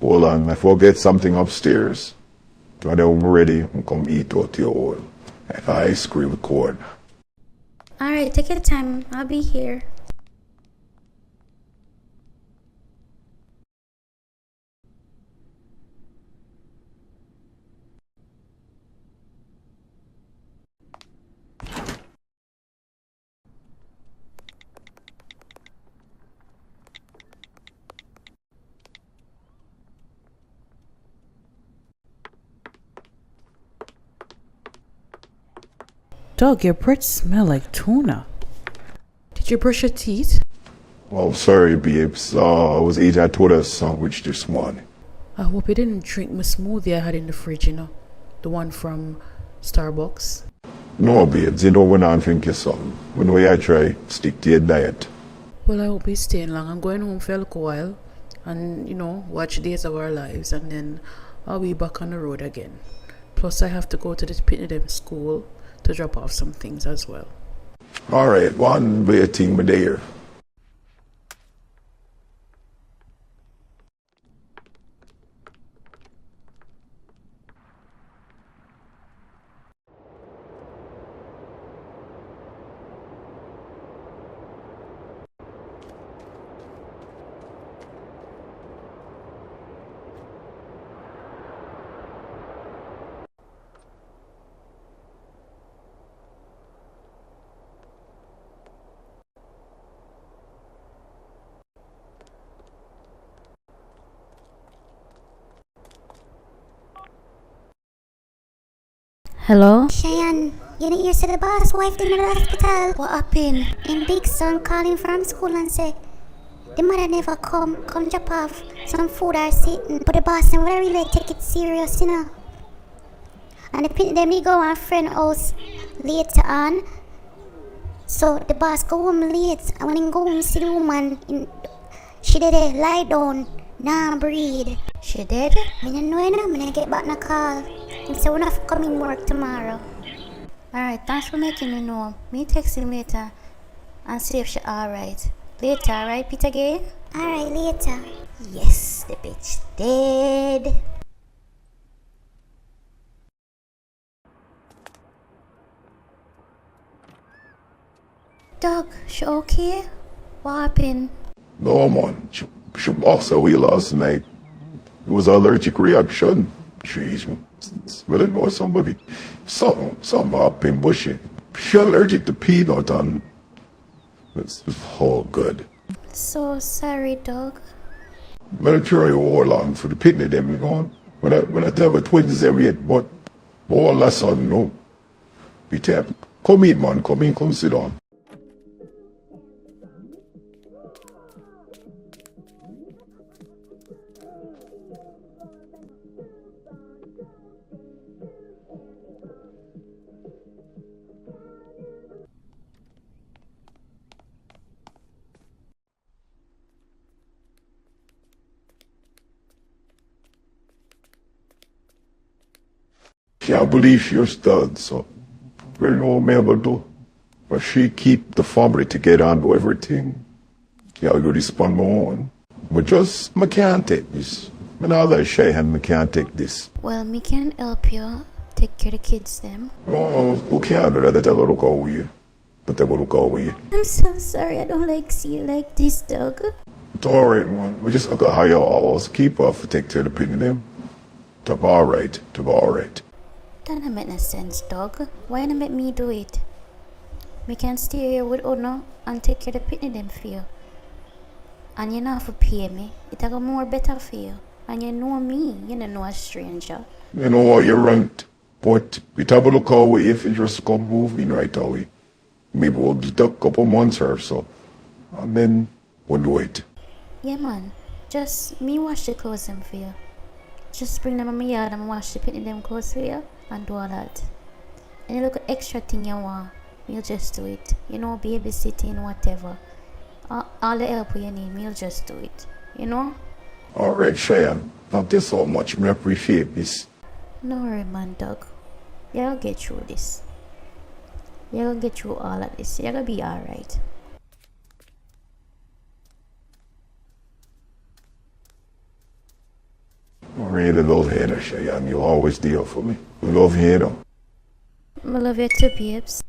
Hold on, I forget something upstairs. When I'm ready, I'm come eat out your oil. If I scream record. Alright, take your time. I'll be here. Doug, your breath smell like tuna. Did you brush your teeth? Oh, sorry, babes. I was eating a tuna sandwich this morning. I hope you didn't drink my smoothie I had in the fridge, you know. The one from Starbucks. No, babes, you know when I think of something. When I try, stick to your diet. Well, I won't be staying long. I'm going home for a little while and, watch Days of Our Lives, and then I'll be back on the road again. Plus, I have to go to the Pitney school to drop off some things as well. Alright, one waiting me there. Hello? Cheyenne, you didn't hear say the boss wife in the hospital. What happened? And big son calling from school and say the mother never come drop off some food or sitting. But the boss never really take it serious, you know. And them they go our friend house later on. So the boss go home late, and when he go home see the woman she did lie down, nah breathe. She did? I don't know, I'm gonna get back in a call. He said we're not coming work tomorrow. Alright, thanks for making me know. Me text him later and see if she alright. Later, alright, Peter again? Alright, later. Yes, the bitch dead. Doug, she okay? What happened? No, man. She lost away last night. It was an allergic reaction. Jeez, well, I know somebody. Something happened, but she allergic to peanut, and it's all good. So sorry, Doug. I'm try all along for the picnic them, you know. When I tell the twins every yet, but all that sudden, no. Be tap. Come eat, man. Come in, come sit down. Can't believe she's dead, so very no able to. But she keep the family together and do everything. Yeah, I go respond more on. But just, I can't take this. I know that shy and I can't take this. Well, me can help you take care of the kids them. Oh, who can't do that? That will look away. But they will look away. I'm so sorry, I don't like see you like this, Doug. It's alright, man. We just got to hire hours. Keep off to take care of the pin them. To be alright. To be alright. That don't make no sense, Doug. Why not make me do it? Me can stay here with Uno and take care of the pitney them for you. And you not have to pay me. It'll go more better for you. And you know me, you don't know a stranger. You know what, you're right. But we have a look away if you just come moving right away. Maybe we'll get a couple months or so. And then we'll do it. Yeah, man. Just me wash the clothes them for you. Just bring them in my yard and wash the pitney them clothes for you. And do all that. Any little extra thing you want, we'll just do it. You know, babysitting, whatever. All the help you need, we'll just do it. You know? Alright, Cheyenne. Now this so much. I appreciate this. No worry, man, Doug. You'll get through this. You'll get through all of this. You'll be alright. really love hearing that, Cheyenne. You're always there for me. We love hearing. I love you too, babes.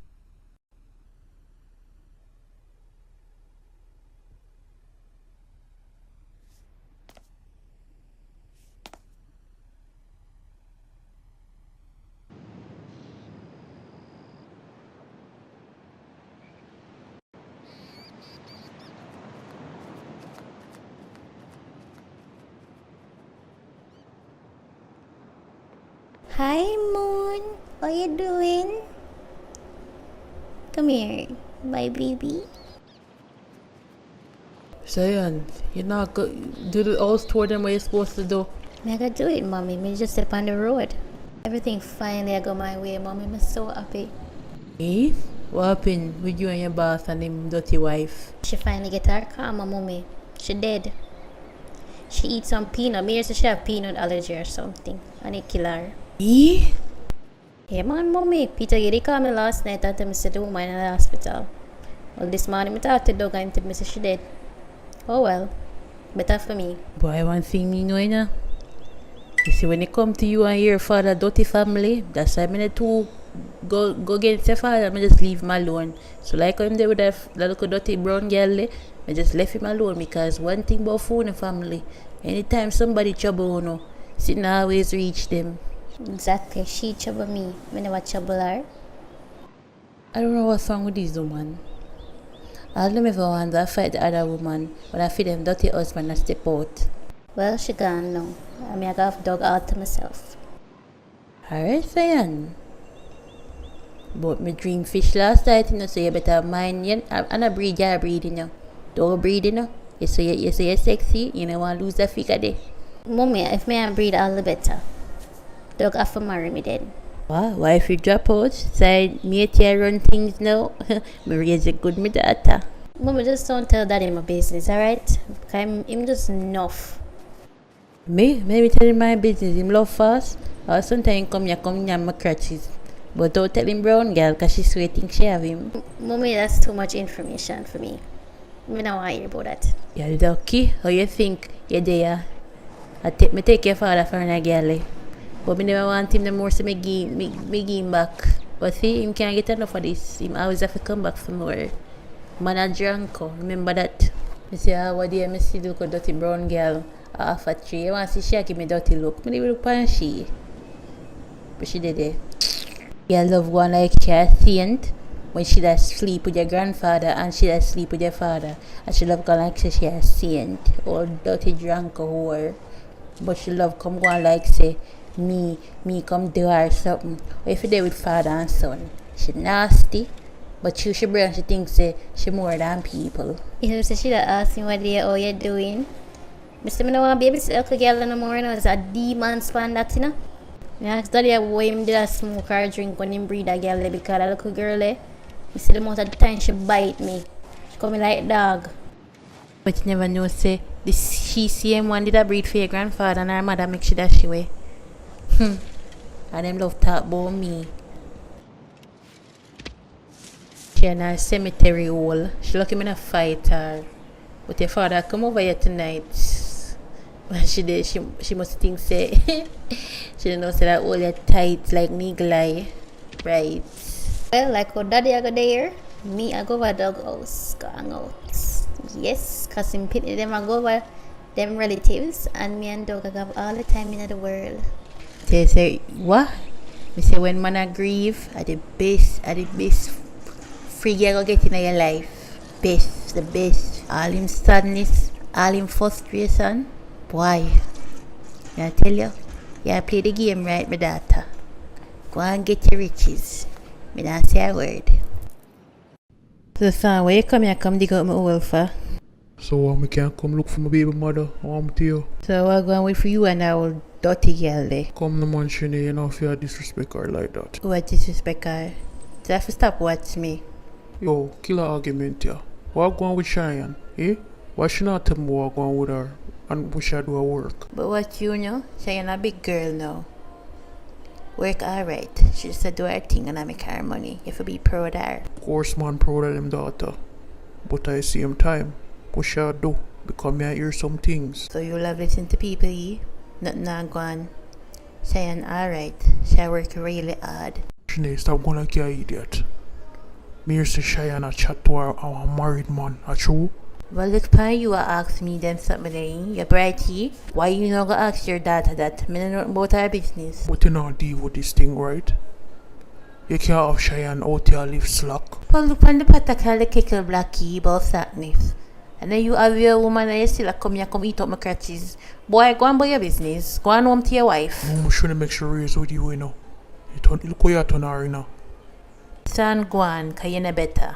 Hi, Moon. How you doing? Come here, my baby. Cheyenne, you not go do the house tour them what you're supposed to do. Me I gotta do it, mommy. Me just step on the road. Everything finally I go my way, mommy. I'm so happy. Eh? What happened with you and your boss and him dirty wife? She finally get her karma, mommy. She dead. She eat some peanut. Me say she have peanut allergy or something, and it kill her. Eh? Yeah, man, mommy. Peter, you called me last night and tell me the woman in the hospital. Well, this morning I talked to the dog and tell me she dead. Oh well, better for me. Boy, one thing me know, you know. You see, when it come to you and your father dirty family, that's why I mean to go against your father, I just leave him alone. So like when they would have that little dirty brown girl, I just left him alone because one thing about food in the family, anytime somebody trouble, you know, sitting always reach them. Exactly. She trouble me. Me never trouble her. I don't know what's wrong with this woman. All them ever want to fight the other woman, but I feel them dirty husband and step out. Well, she gone now. I mean, I got dog all to myself. Alright, Cheyenne. But me dream fish last night, you know, so you better mind you. And I breed, you breed, you know. Don't breed, you know. You say you're sexy, you know, want to lose the figure there. Mommy, if me and breed all the better. Dog have to marry me then. What? Why if you drop out? Say, me here run things now. Me raise a good me daughter. Mommy, just don't tell daddy my business, alright? Because I'm just enough. Me? Maybe tell him my business. Him love fast. Or sometimes come here my crutches. But don't tell him brown girl, because she swear think she have him. Mommy, that's too much information for me. I don't want to hear about that. You're lucky. How you think you're there? Me take your father for a girl. But me never want him no more, so me give him back. But see, him can't get enough of this. Him always have to come back for more. Man a drunk, remember that? Me say, what day me see look a dirty brown girl off a tree. I want to see she give me dirty look. Me never look on she. But she did it. Girl love one like she a saint. When she does sleep with your grandfather and she does sleep with your father. And she love go like she a saint. Or dirty drunk or whore. But she love come go like say, me come do her something. Or if you there with father and son, she nasty, but she brings she thinks she more than people. You know, so she that ask me what day how you doing. Mr. Me no want to be able to see a girl no more, you know. It's a demon span that, you know. I ask daddy why him did a smoke or drink when him breed a girl because that little girl I see the amount of time she bite me. She call me like dog. But you never know say this she same one did a breed for your grandfather and her mother make she that she way. And them love talk about me. She in a cemetery hole. She lucky me in a fight her. But your father come over here tonight. When she did, she must think say she didn't know say that all your tight like niggle eye. Right. Well, like how daddy I go there, me I go over dog house, go hang out. Yes, cause him pity them I go over them relatives and me and dog I have all the time in the world. They say what? Me say when man a grieve at the best free you go get in your life. The best. All him sadness, all him frustration. Boy, I tell you, you play the game right, my daughter. Go and get your riches. Me not say a word. So son, where you come here, come dig out my oil for? So me can't come look for my baby mother. I want to you. So I'm going to wait for you and that old dirty girl there. Come no man, Shani, you know if you disrespect her like that. What disrespect her? So I have to stop watch me. Yo, kill her argument here. What going with Cheyenne? Eh? Why she not tell me what going with her? And we should do her work. But what you know? Cheyenne a big girl now. Work alright. She just do her thing and I make her money. You have to be proud of her. Of course man proud of them daughter. But at the same time, what should I do? Because me I hear some things. So you love listening to people, eh? Nothing not gone. Cheyenne alright. She work really hard. Sinead, stop going like you're an idiot. Me used to Cheyenne a chat to our married man. A true? Well, look pan you ask me them something there. You brighty. Why you not gonna ask your daughter that? Me know about her business. But you not deal with this thing, right? You can't have Cheyenne out here live slack. Well, look pan the patakal the kickle blacky about sadness. And then you have your woman and you still come here come eat up my crutches. Boy, go and buy your business. Go and home to your wife. No, I'm trying to make sure raise with you, you know. Look how you turn her, you know. Son, go on, cause you know better.